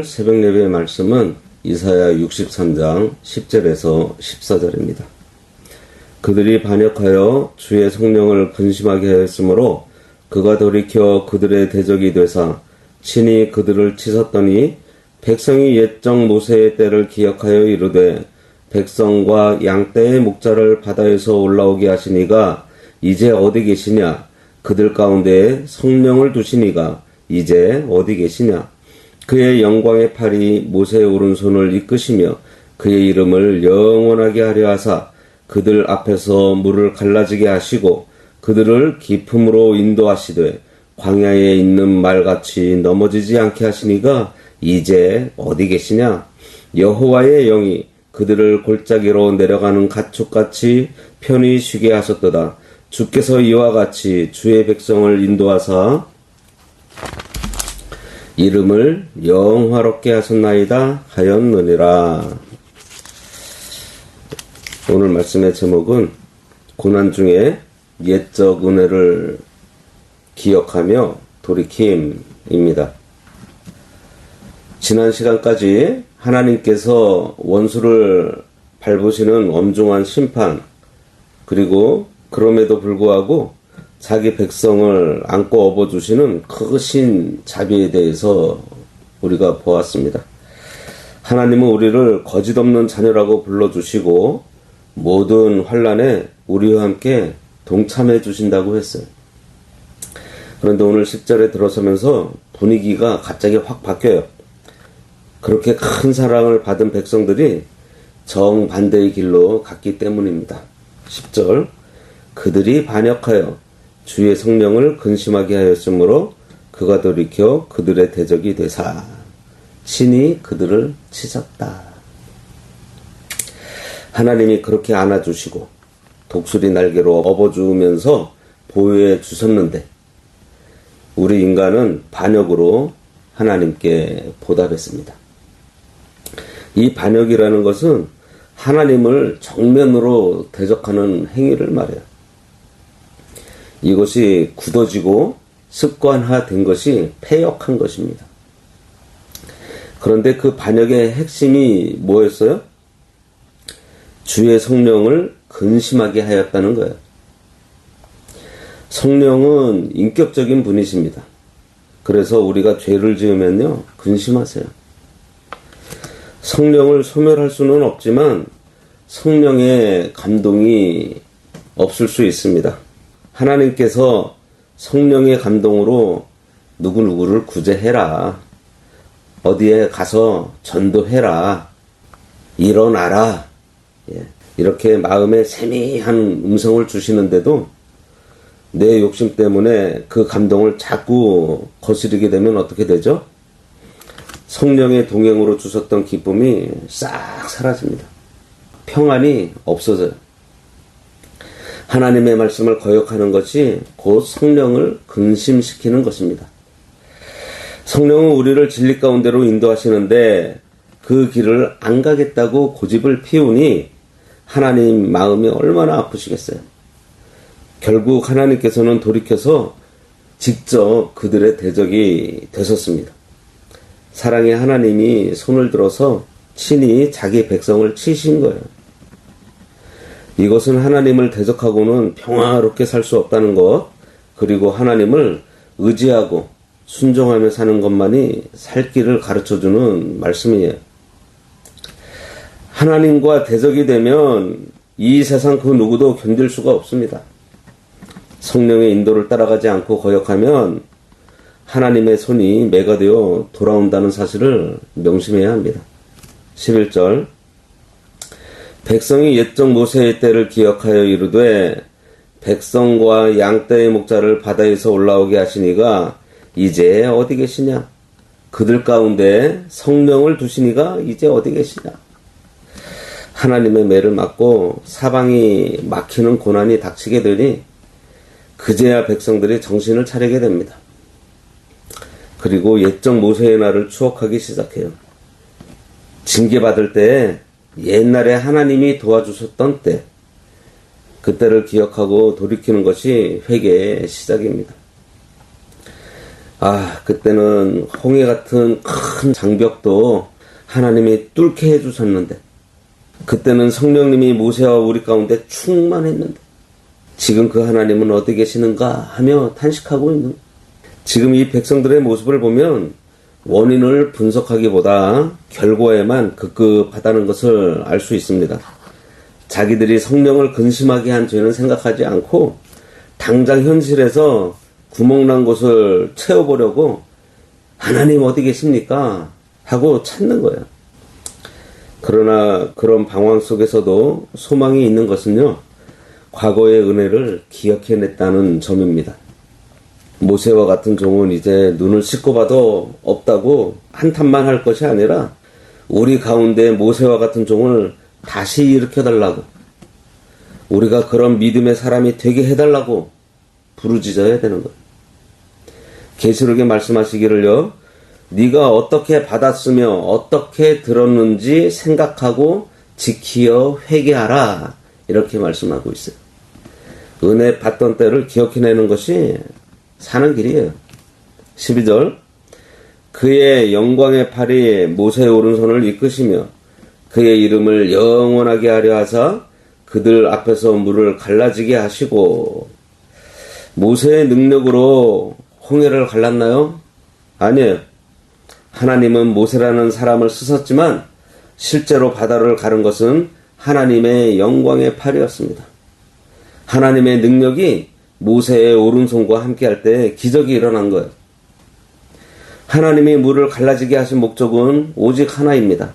새벽 예배의 말씀은 이사야 63장 10절에서 14절입니다. 그들이 반역하여 주의 성령을 근심하게 하였으므로 그가 돌이켜 그들의 대적이 되사 친히 그들을 치셨더니 백성이 옛적 모세의 때를 기억하여 이르되 백성과 양떼의 목자를 바다에서 올라오게 하시니가 이제 어디 계시냐? 그들 가운데에 성령을 두시니가 이제 어디 계시냐? 그의 영광의 팔이 모세의 오른손을 이끄시며 그의 이름을 영원하게 하려 하사 그들 앞에서 물을 갈라지게 하시고 그들을 깊음으로 인도하시되 광야에 있는 말같이 넘어지지 않게 하시니가 이제 어디 계시냐? 여호와의 영이 그들을 골짜기로 내려가는 가축같이 편히 쉬게 하셨도다. 주께서 이와 같이 주의 백성을 인도하사 이름을 영화롭게 하셨나이다 하였느니라. 오늘 말씀의 제목은 고난 중에 옛적 은혜를 기억하며 돌이킴입니다. 지난 시간까지 하나님께서 원수를 밟으시는 엄중한 심판, 그리고 그럼에도 불구하고 자기 백성을 안고 업어주시는 크신 자비에 대해서 우리가 보았습니다. 하나님은 우리를 거짓없는 자녀라고 불러주시고 모든 환난에 우리와 함께 동참해 주신다고 했어요. 그런데 오늘 10절에 들어서면서 분위기가 갑자기 확 바뀌어요. 그렇게 큰 사랑을 받은 백성들이 정반대의 길로 갔기 때문입니다. 10절, 그들이 반역하여 주의 성령을 근심하게 하였으므로 그가 돌이켜 그들의 대적이 되사 친히 그들을 치셨다. 하나님이 그렇게 안아주시고 독수리 날개로 업어주면서 보호해 주셨는데 우리 인간은 반역으로 하나님께 보답했습니다. 이 반역이라는 것은 하나님을 정면으로 대적하는 행위를 말해요. 이것이 굳어지고 습관화된 것이 패역한 것입니다. 그런데 그 반역의 핵심이 뭐였어요? 주의 성령을 근심하게 하였다는 거예요. 성령은 인격적인 분이십니다. 그래서 우리가 죄를 지으면요, 근심하세요. 성령을 소멸할 수는 없지만 성령의 감동이 없을 수 있습니다. 하나님께서 성령의 감동으로 누구누구를 구제해라, 어디에 가서 전도해라, 일어나라, 이렇게 마음에 세미한 음성을 주시는데도 내 욕심 때문에 그 감동을 자꾸 거스르게 되면 어떻게 되죠? 성령의 동행으로 주셨던 기쁨이 싹 사라집니다. 평안이 없어져요. 하나님의 말씀을 거역하는 것이 곧 성령을 근심시키는 것입니다. 성령은 우리를 진리 가운데로 인도하시는데 그 길을 안 가겠다고 고집을 피우니 하나님 마음이 얼마나 아프시겠어요. 결국 하나님께서는 돌이켜서 직접 그들의 대적이 되셨습니다. 사랑의 하나님이 손을 들어서 친히 자기 백성을 치신 거예요. 이것은 하나님을 대적하고는 평화롭게 살 수 없다는 것, 그리고 하나님을 의지하고 순종하며 사는 것만이 살 길을 가르쳐주는 말씀이에요. 하나님과 대적이 되면 이 세상 그 누구도 견딜 수가 없습니다. 성령의 인도를 따라가지 않고 거역하면 하나님의 손이 매가 되어 돌아온다는 사실을 명심해야 합니다. 11절, 백성이 옛적 모세의 때를 기억하여 이르되 백성과 양떼의 목자를 바다에서 올라오게 하시니가 이제 어디 계시냐? 그들 가운데 성령을 두시니가 이제 어디 계시냐? 하나님의 매를 맞고 사방이 막히는 고난이 닥치게 되니 그제야 백성들이 정신을 차리게 됩니다. 그리고 옛적 모세의 날을 추억하기 시작해요. 징계받을 때 옛날에 하나님이 도와주셨던 때, 그때를 기억하고 돌이키는 것이 회개의 시작입니다. 그때는 홍해 같은 큰 장벽도 하나님이 뚫게 해주셨는데, 그때는 성령님이 모세와 우리 가운데 충만했는데, 지금 그 하나님은 어디 계시는가 하며 탄식하고 있는 거예요. 지금 이 백성들의 모습을 보면 원인을 분석하기보다 결과에만 급급하다는 것을 알 수 있습니다. 자기들이 성령을 근심하게 한 죄는 생각하지 않고 당장 현실에서 구멍난 곳을 채워보려고 하나님 어디 계십니까? 하고 찾는 거예요. 그러나 그런 방황 속에서도 소망이 있는 것은요, 과거의 은혜를 기억해냈다는 점입니다. 모세와 같은 종은 이제 눈을 씻고 봐도 없다고 한탄만 할 것이 아니라 우리 가운데 모세와 같은 종을 다시 일으켜달라고, 우리가 그런 믿음의 사람이 되게 해달라고 부르짖어야 되는 거예요. 계시록에 말씀하시기를요, 네가 어떻게 받았으며 어떻게 들었는지 생각하고 지키어 회개하라, 이렇게 말씀하고 있어요. 은혜 받던 때를 기억해내는 것이 사는 길이에요. 12절, 그의 영광의 팔이 모세의 오른손을 이끄시며 그의 이름을 영원하게 하려 하사 그들 앞에서 물을 갈라지게 하시고. 모세의 능력으로 홍해를 갈랐나요? 아니에요. 하나님은 모세라는 사람을 쓰셨지만 실제로 바다를 가른 것은 하나님의 영광의 팔이었습니다. 하나님의 능력이 모세의 오른손과 함께 할 때 기적이 일어난 거예요. 하나님이 물을 갈라지게 하신 목적은 오직 하나입니다.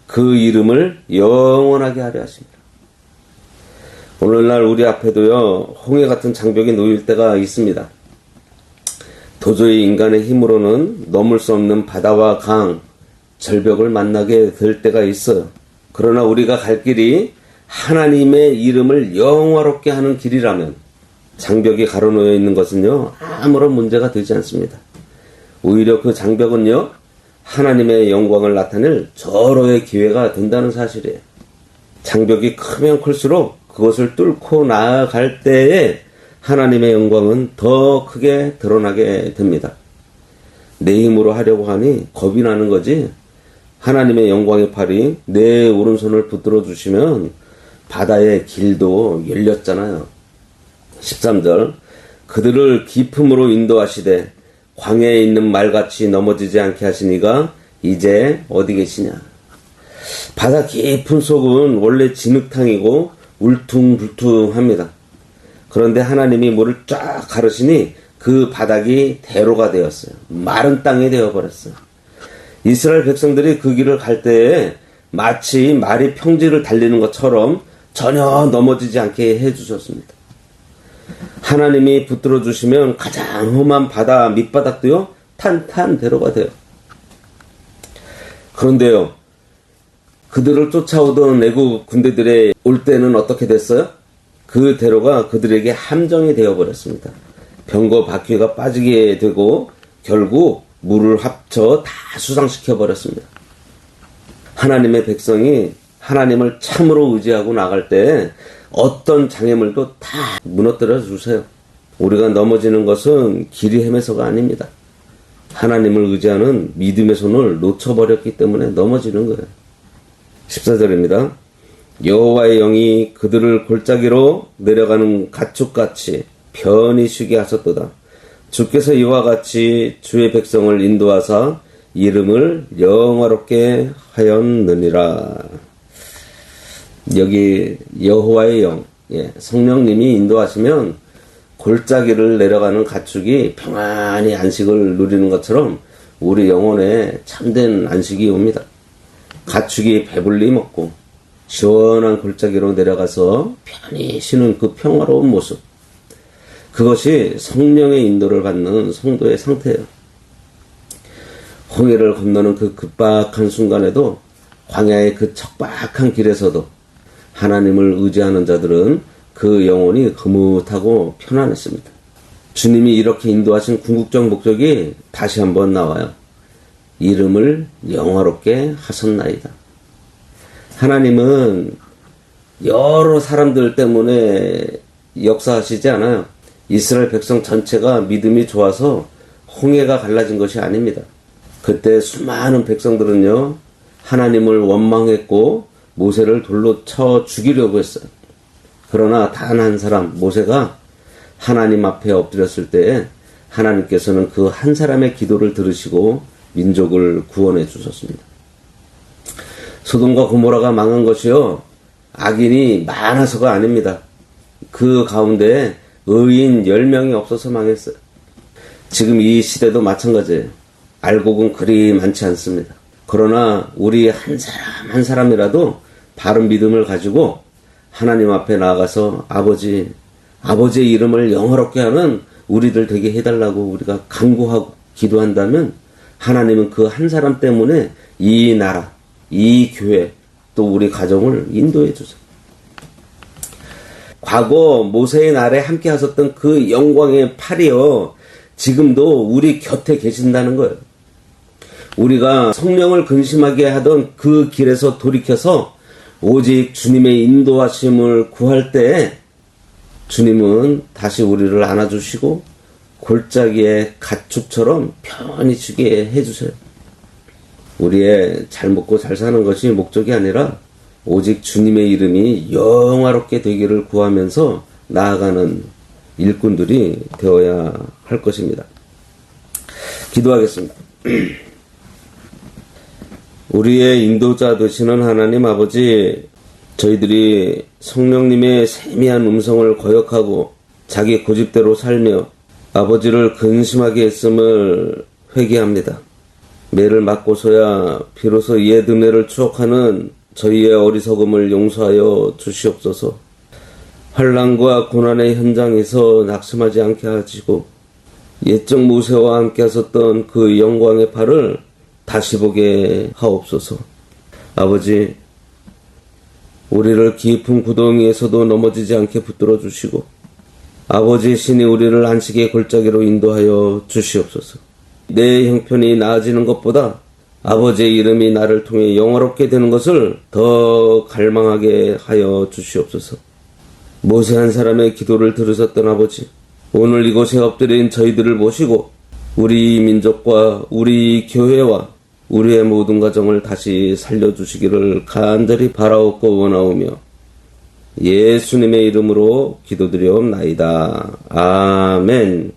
그 이름을 영원하게 하려 하십니다. 오늘날 우리 앞에도요, 홍해 같은 장벽이 놓일 때가 있습니다. 도저히 인간의 힘으로는 넘을 수 없는 바다와 강, 절벽을 만나게 될 때가 있어요. 그러나 우리가 갈 길이 하나님의 이름을 영화롭게 하는 길이라면 장벽이 가로놓여 있는 것은요, 아무런 문제가 되지 않습니다. 오히려 그 장벽은요, 하나님의 영광을 나타낼 절호의 기회가 된다는 사실이에요. 장벽이 크면 클수록 그것을 뚫고 나아갈 때에 하나님의 영광은 더 크게 드러나게 됩니다. 내 힘으로 하려고 하니 겁이 나는 거지, 하나님의 영광의 팔이 내 오른손을 붙들어 주시면 바다의 길도 열렸잖아요. 13절, 그들을 깊음으로 인도하시되 광야에 있는 말같이 넘어지지 않게 하시니가 이제 어디 계시냐. 바다 깊은 속은 원래 진흙탕이고 울퉁불퉁합니다. 그런데 하나님이 물을 쫙 가르시니 그 바닥이 대로가 되었어요. 마른 땅이 되어버렸어요. 이스라엘 백성들이 그 길을 갈 때에 마치 말이 평지를 달리는 것처럼 전혀 넘어지지 않게 해주셨습니다. 하나님이 붙들어 주시면 가장 험한 바다 밑바닥도요, 탄탄대로가 돼요. 그런데요, 그들을 쫓아오던 애국 군대들의 올 때는 어떻게 됐어요? 그 대로가 그들에게 함정이 되어버렸습니다. 병거 바퀴가 빠지게 되고 결국 물을 합쳐 다 수상시켜버렸습니다. 하나님의 백성이 하나님을 참으로 의지하고 나갈 때 어떤 장애물도 다 무너뜨려 주세요. 우리가 넘어지는 것은 길이 헤매서가 아닙니다. 하나님을 의지하는 믿음의 손을 놓쳐버렸기 때문에 넘어지는 거예요. 14절입니다. 여호와의 영이 그들을 골짜기로 내려가는 가축같이 편히 쉬게 하셨도다. 주께서 이와 같이 주의 백성을 인도하사 이름을 영화롭게 하였느니라. 여기 여호와의 영, 성령님이 인도하시면 골짜기를 내려가는 가축이 평안히 안식을 누리는 것처럼 우리 영혼에 참된 안식이 옵니다. 가축이 배불리 먹고 시원한 골짜기로 내려가서 편히 쉬는 그 평화로운 모습, 그것이 성령의 인도를 받는 성도의 상태예요. 홍해를 건너는 그 급박한 순간에도, 광야의 그 척박한 길에서도 하나님을 의지하는 자들은 그 영혼이 흐뭇하고 편안했습니다. 주님이 이렇게 인도하신 궁극적 목적이 다시 한번 나와요. 이름을 영화롭게 하셨나이다. 하나님은 여러 사람들 때문에 역사하시지 않아요. 이스라엘 백성 전체가 믿음이 좋아서 홍해가 갈라진 것이 아닙니다. 그때 수많은 백성들은요, 하나님을 원망했고 모세를 돌로 쳐 죽이려고 했어요. 그러나 단 한 사람, 모세가 하나님 앞에 엎드렸을 때 하나님께서는 그 한 사람의 기도를 들으시고 민족을 구원해 주셨습니다. 소돔과 고모라가 망한 것이요, 악인이 많아서가 아닙니다. 그 가운데 의인 10명이 없어서 망했어요. 지금 이 시대도 마찬가지예요. 알곡은 그리 많지 않습니다. 그러나 우리 한 사람 한 사람이라도 바른 믿음을 가지고 하나님 앞에 나아가서 아버지의 이름을 영화롭게 하는 우리들 되게 해달라고 우리가 간구하고 기도한다면 하나님은 그 한 사람 때문에 이 나라, 이 교회, 또 우리 가정을 인도해 주세요. 과거 모세의 날에 함께 하셨던 그 영광의 팔이요, 지금도 우리 곁에 계신다는 거예요. 우리가 성령을 근심하게 하던 그 길에서 돌이켜서 오직 주님의 인도하심을 구할 때 주님은 다시 우리를 안아주시고 골짜기의 가축처럼 편히 쉬게 해주세요. 우리의 잘 먹고 잘 사는 것이 목적이 아니라 오직 주님의 이름이 영화롭게 되기를 구하면서 나아가는 일꾼들이 되어야 할 것입니다. 기도하겠습니다. 우리의 인도자 되시는 하나님 아버지, 저희들이 성령님의 세미한 음성을 거역하고 자기 고집대로 살며 아버지를 근심하게 했음을 회개합니다. 매를 맞고서야 비로소 옛 은혜를 추억하는 저희의 어리석음을 용서하여 주시옵소서. 환난과 고난의 현장에서 낙심하지 않게 하시고 옛적 모세와 함께 하셨던 그 영광의 팔을 다시 보게 하옵소서. 아버지, 우리를 깊은 구덩이에서도 넘어지지 않게 붙들어 주시고 아버지의 신이 우리를 안식의 골짜기로 인도하여 주시옵소서. 내 형편이 나아지는 것보다 아버지의 이름이 나를 통해 영화롭게 되는 것을 더 갈망하게 하여 주시옵소서. 모세 한 사람의 기도를 들으셨던 아버지, 오늘 이곳에 엎드린 저희들을 모시고 우리 민족과 우리 교회와 우리의 모든 가정을 다시 살려주시기를 간절히 바라옵고 원하오며 예수님의 이름으로 기도드리옵나이다. 아멘.